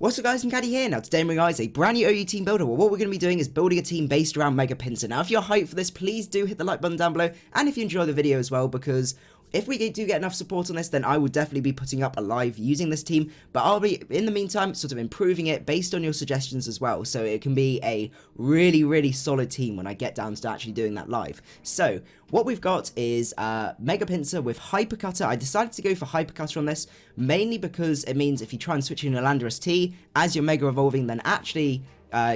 What's up guys, macadii here. Now today guys, a brand new OU team builder. Well, what we're going to be doing is building a team based around Mega Pinsir. Now if you're hyped for this, please do hit the like button down below, and if you enjoy the video as well, because if we do get enough support on this, then I will definitely be putting up a live using this team, but I'll be, in the meantime, sort of improving it based on your suggestions as well, so it can be a really solid team when I get down to actually doing that live. So, what we've got is Mega Pinsir with Hyper Cutter. I decided to go for Hyper Cutter on this, mainly because it means if you try and switch in a Landorus T as you're Mega Evolving, then actually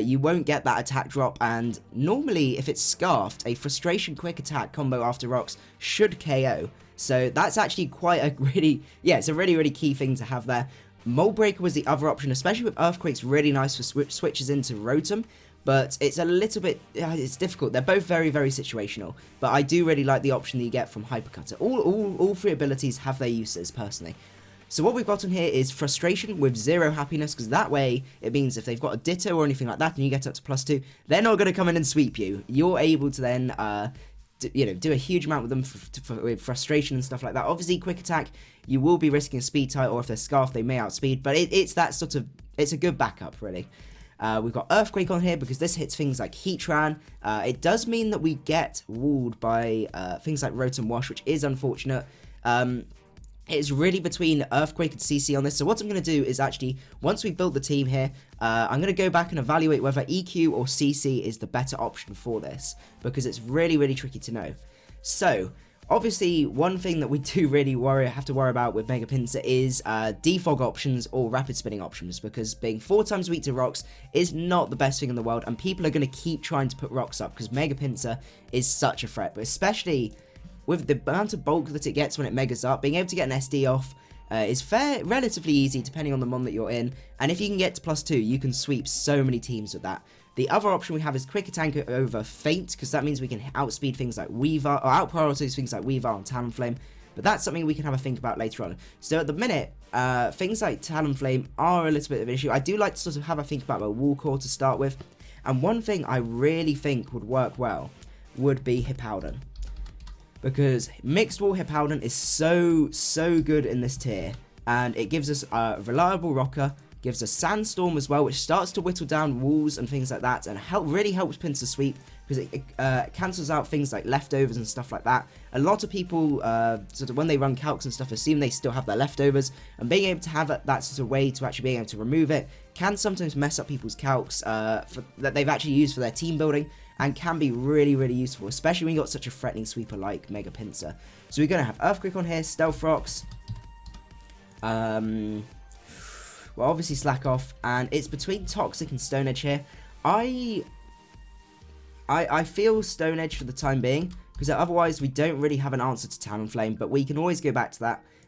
you won't get that attack drop, and normally if it's Scarfed, a Frustration Quick Attack combo after Rocks should KO. So that's actually quite a it's a really key thing to have there. Mold Breaker was the other option, especially with Earthquake's really nice for switches into Rotom, but it's a little bit, it's difficult. They're both very situational, but I do really like the option that you get from Hyper Cutter. All three abilities have their uses, personally. So what we've got on here is Frustration with 0 happiness, because that way it means if they've got a Ditto or anything like that and you get up to +2, they're not going to come in and sweep you. You're able to then do a huge amount with them with frustration and stuff like that. Obviously, quick attack, you will be risking a speed tie, or if they're Scarf, they may outspeed, but it's that sort of, it's a good backup, really. We've got Earthquake on here because this hits things like Heatran. It does mean that we get walled by things like Rotom-Wash, which is unfortunate. It's really between Earthquake and CC on this, so what I'm going to do is actually, once we build the team here, I'm going to go back and evaluate whether EQ or CC is the better option for this, because it's really tricky to know. So, obviously, one thing that we do really have to worry about with Mega Pinsir is defog options or rapid spinning options, because being 4 times weak to rocks is not the best thing in the world, and people are going to keep trying to put rocks up, because Mega Pinsir is such a threat, but especially with the amount of bulk that it gets when it megas up, being able to get an SD off is relatively easy depending on the mon that you're in, and if you can get to +2, you can sweep so many teams with that. The other option we have is Quick Attack over Feint, because that means we can outspeed things like Weaver, or outprioritize things like Weaver and Talonflame, but that's something we can have a think about later on. So at the minute, things like Talonflame are a little bit of an issue. I do like to sort of have a think about my Wall Core to start with, and one thing I really think would work well would be Hippowdon, because Mixed Wall Hippowdon is so good in this tier, and it gives us a reliable rocker, gives us Sandstorm as well, which starts to whittle down walls and things like that, and really helps Pinsir sweep, because it cancels out things like leftovers and stuff like that. A lot of people, sort of when they run calcs and stuff, assume they still have their leftovers, and being able to have that sort of way to actually being able to remove it can sometimes mess up people's calcs that they've actually used for their team building, and can be really useful, especially when you've got such a threatening sweeper like Mega Pinsir. So we're going to have Earthquake on here, Stealth Rocks, well, obviously Slack Off, and it's between Toxic and Stone Edge here. I feel Stone Edge for the time being, because otherwise we don't really have an answer to Talonflame, but we can always go back to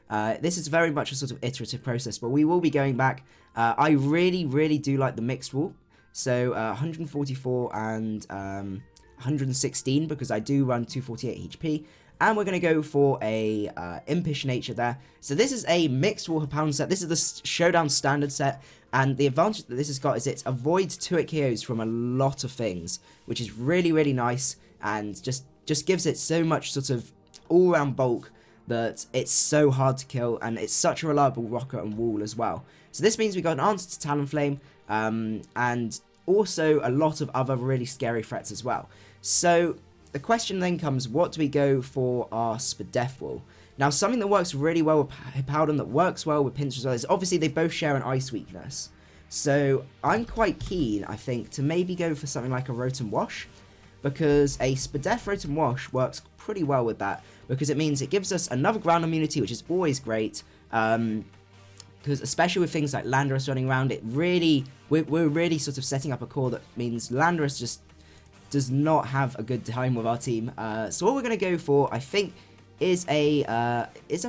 that. This is very much a sort of iterative process, but we will be going back. I really do like the Mixed Wall. So 144 and 116, because I do run 248 HP, and we're going to go for a Impish Nature there. So this is a Mixed Wall Hippowdon set. This is the Showdown Standard set, and the advantage that this has got is it avoids 2-hit KOs from a lot of things, which is really nice, and just gives it so much sort of all-round bulk that it's so hard to kill, and it's such a reliable rocker and wall as well. So this means we got an answer to Talonflame, and also a lot of other really scary threats as well. So the question then comes, what do we go for our Spadef Wall? Now, something that works really well with Hippowdon, that works well with Pinsir as well, is obviously they both share an ice weakness. So I'm quite keen, I think, to maybe go for something like a Rotom-Wash, because a Spadef Rotom-Wash works pretty well with that, because it means it gives us another ground immunity, which is always great, because especially with things like Landorus running around, we're really sort of setting up a core that means Landorus just does not have a good time with our team. So what we're going to go for, I think, is a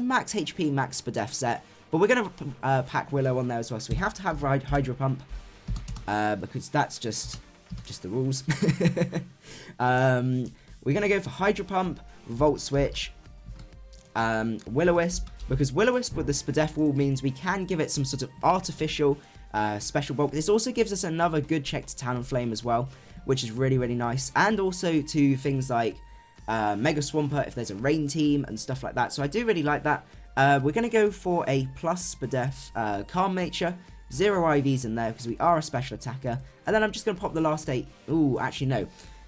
max HP, max Spadef set, but we're going to pack Willow on there as well, so we have to have Hydro Pump, because that's just the rules. We're going to go for Hydro Pump, Volt Switch, Will-O-Wisp, because Will-O-Wisp with the Spadef Wall means we can give it some sort of artificial special bulk. This also gives us another good check to Talonflame as well, which is really nice, and also to things like Mega Swampert if there's a rain team and stuff like that, so I do really like that. We're going to go for a plus Spadef Calm Nature, 0 IVs in there because we are a special attacker. And then I'm just going to pop the last 8. Ooh, actually no.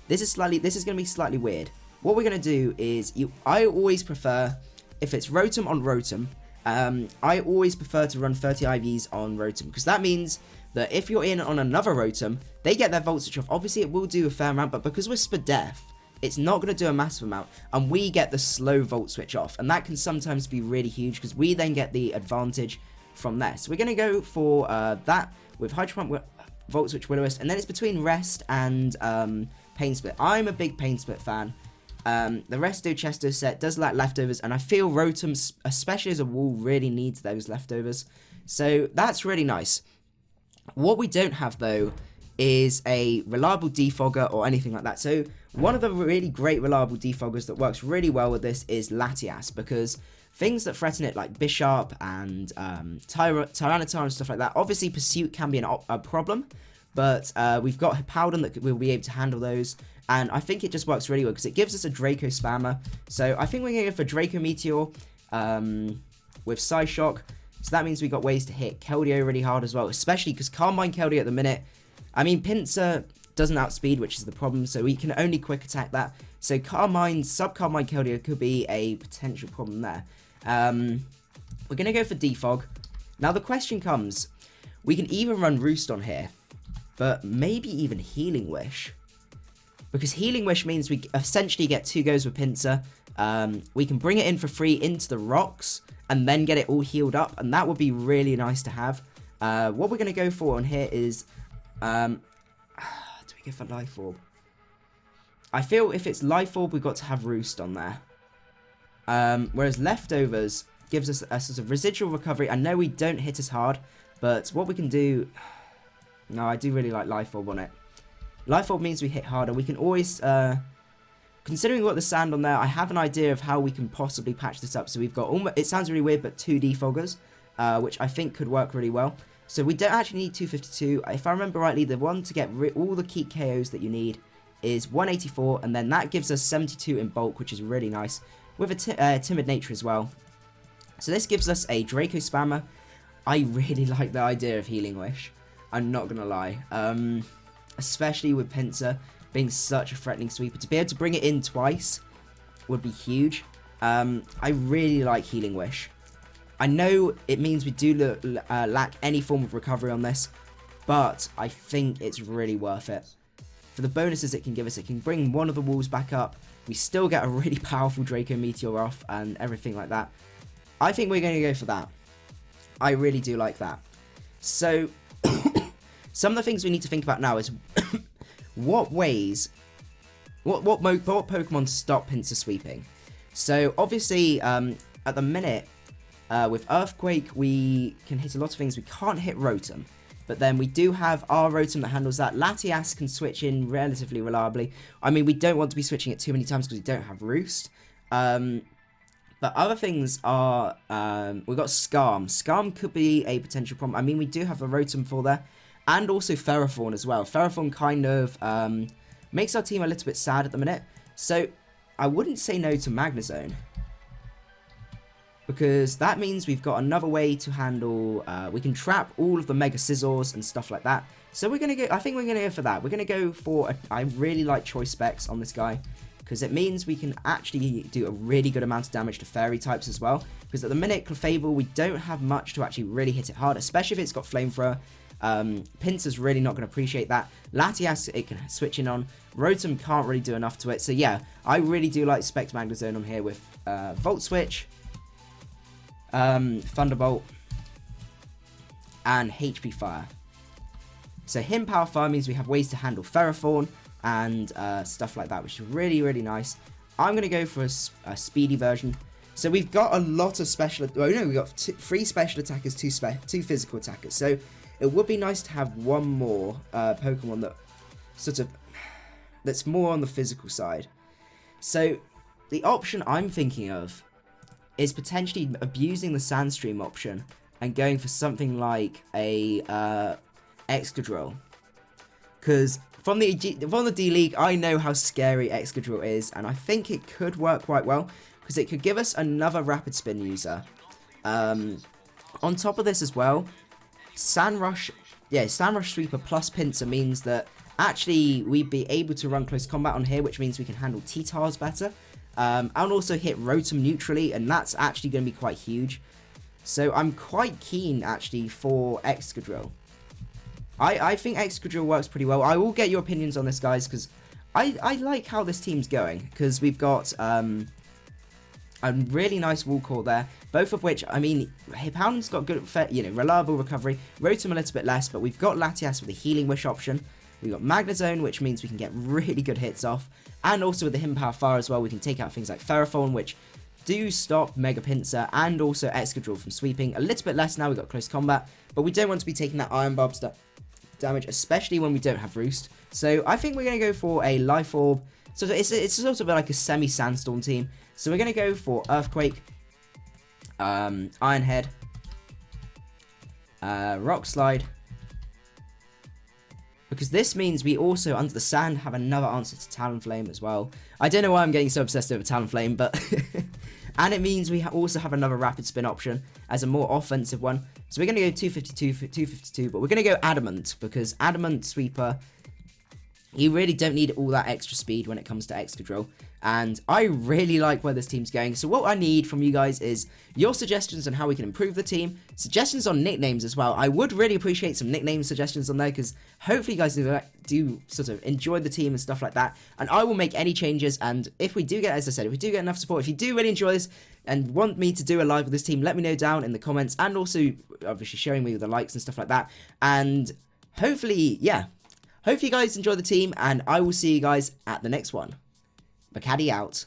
This is going to be slightly weird. What we're going to do is, I always prefer, if it's Rotom on Rotom, I always prefer to run 30 IVs on Rotom, because that means that if you're in on another Rotom, they get their Volt Switch off. Obviously, it will do a fair amount, but because we're Spadef, it's not going to do a massive amount, and we get the slow Volt Switch off, and that can sometimes be really huge, because we then get the advantage from there. So we're going to go for that with Hydro Pump, Volt Switch, Will-O-Wisp, and then it's between Rest and Pain Split. I'm a big Pain Split fan. The Resto Chesto set does lack Leftovers, and I feel Rotom, especially as a wall, really needs those Leftovers. So that's really nice. What we don't have, though, is a reliable defogger or anything like that. So one of the really great reliable defoggers that works really well with this is Latias, because things that threaten it like Bisharp and Tyranitar and stuff like that, obviously Pursuit can be a problem, but we've got Hippowdon that will be able to handle those, and I think it just works really well because it gives us a Draco Spammer. So I think we're going to go for Draco Meteor with Psyshock. So that means we got ways to hit Keldeo really hard as well, especially because Carmine Keldeo at the minute, I mean, Pinsir doesn't outspeed, which is the problem, so we can only quick attack that. So sub-Carmine Keldeo could be a potential problem there. We're going to go for Defog. Now the question comes, we can even run Roost on here, but maybe even Healing Wish. Because Healing Wish means we essentially get 2 goes with Pinsir. We can bring it in for free into the rocks, and then get it all healed up, and that would be really nice to have. What we're going to go for on here is, do we go for Life Orb? I feel if it's Life Orb, we've got to have Roost on there. Whereas Leftovers gives us a sort of residual recovery. I know we don't hit as hard, but what we can do... No, I do really like Life Orb on it. Life Orb means we hit harder. We can always... Considering we've got the sand on there, I have an idea of how we can possibly patch this up. So we've got, almost, it sounds really weird, but 2 defoggers, which I think could work really well. So we don't actually need 252. If I remember rightly, the one to get all the key KOs that you need is 184, and then that gives us 72 in bulk, which is really nice, with a timid nature as well. So this gives us a Draco Spammer. I really like the idea of Healing Wish, I'm not going to lie, especially with Pinsir being such a threatening sweeper. To be able to bring it in twice would be huge. I really like Healing Wish. I know it means we do lack any form of recovery on this, but I think it's really worth it. For the bonuses it can give us, it can bring one of the walls back up. We still get a really powerful Draco Meteor off and everything like that. I think we're going to go for that. I really do like that. So, some of the things we need to think about now is what Pokemon stop Pinsir sweeping. So obviously at the minute with Earthquake we can hit a lot of things. We can't hit Rotom, but then we do have our Rotom that handles that. Latias can switch in relatively reliably. I mean, we don't want to be switching it too many times because we don't have Roost. But other things are, we've got Skarm. Skarm could be a potential problem. I mean, we do have a Rotom for there. And also Ferrothorn as well. Ferrothorn kind of makes our team a little bit sad at the minute. So I wouldn't say no to Magnezone, because that means we've got another way to handle... we can trap all of the Mega Scizors and stuff like that. So we're going to go... I think we're going to go for that. We're going to go for... I really like Choice Specs on this guy, because it means we can actually do a really good amount of damage to Fairy types as well. Because at the minute, Clefable, we don't have much to actually really hit it hard, especially if it's got Flamethrower. Pinsir's really not going to appreciate that. Latias, it can switch in on. Rotom can't really do enough to it. So yeah, I really do like Spect Magnezone on here with Volt Switch, Thunderbolt, and HP Fire. So Him Power Fire means we have ways to handle Ferrothorn and stuff like that, which is really, really nice. I'm going to go for a speedy version. So we've got a lot of special... Oh no, we've got 3 special attackers, 2 physical attackers. So it would be nice to have one more Pokemon that that's more on the physical side. So the option I'm thinking of is potentially abusing the Sandstream option and going for something like a Excadrill. Because from the D-League, I know how scary Excadrill is, and I think it could work quite well, because it could give us another Rapid Spin user. On top of this as well, Sandrush Sweeper plus Pinsir means that actually we'd be able to run close combat on here, which means we can handle T-Tars better. And also hit Rotom neutrally, and that's actually going to be quite huge. So I'm quite keen, actually, for Excadrill. I think Excadrill works pretty well. I will get your opinions on this, guys, because I like how this team's going. Because we've got a really nice wall core there, both of which, I mean, Hippowdon's got good, reliable recovery. Rotom a little bit less, but we've got Latias with a Healing Wish option. We've got Magnezone, which means we can get really good hits off. And also with the Himpower Fire as well, we can take out things like Ferrothorn, which do stop Mega Pinsir and also Excadrill from sweeping. A little bit less now, we've got close combat, but we don't want to be taking that Iron Barb damage, especially when we don't have Roost. So I think we're going to go for a Life Orb. So it's sort of like a semi-Sandstorm team. So we're going to go for Earthquake, Iron Head, Rock Slide, because this means we also, under the sand, have another answer to Talonflame as well. I don't know why I'm getting so obsessed over Talonflame, but... and it means we also have another Rapid Spin option as a more offensive one. So we're going to go 252, but we're going to go Adamant, because Adamant Sweeper, you really don't need all that extra speed when it comes to Excadrill. And I really like where this team's going. So what I need from you guys is your suggestions on how we can improve the team. Suggestions on nicknames as well. I would really appreciate some nickname suggestions on there, because hopefully you guys do sort of enjoy the team and stuff like that. And I will make any changes. And if we do get, as I said, if we do get enough support, if you do really enjoy this and want me to do a live with this team, let me know down in the comments. And also, obviously, showing me with the likes and stuff like that. And hopefully, yeah. Hopefully you guys enjoy the team. And I will see you guys at the next one. macadii out.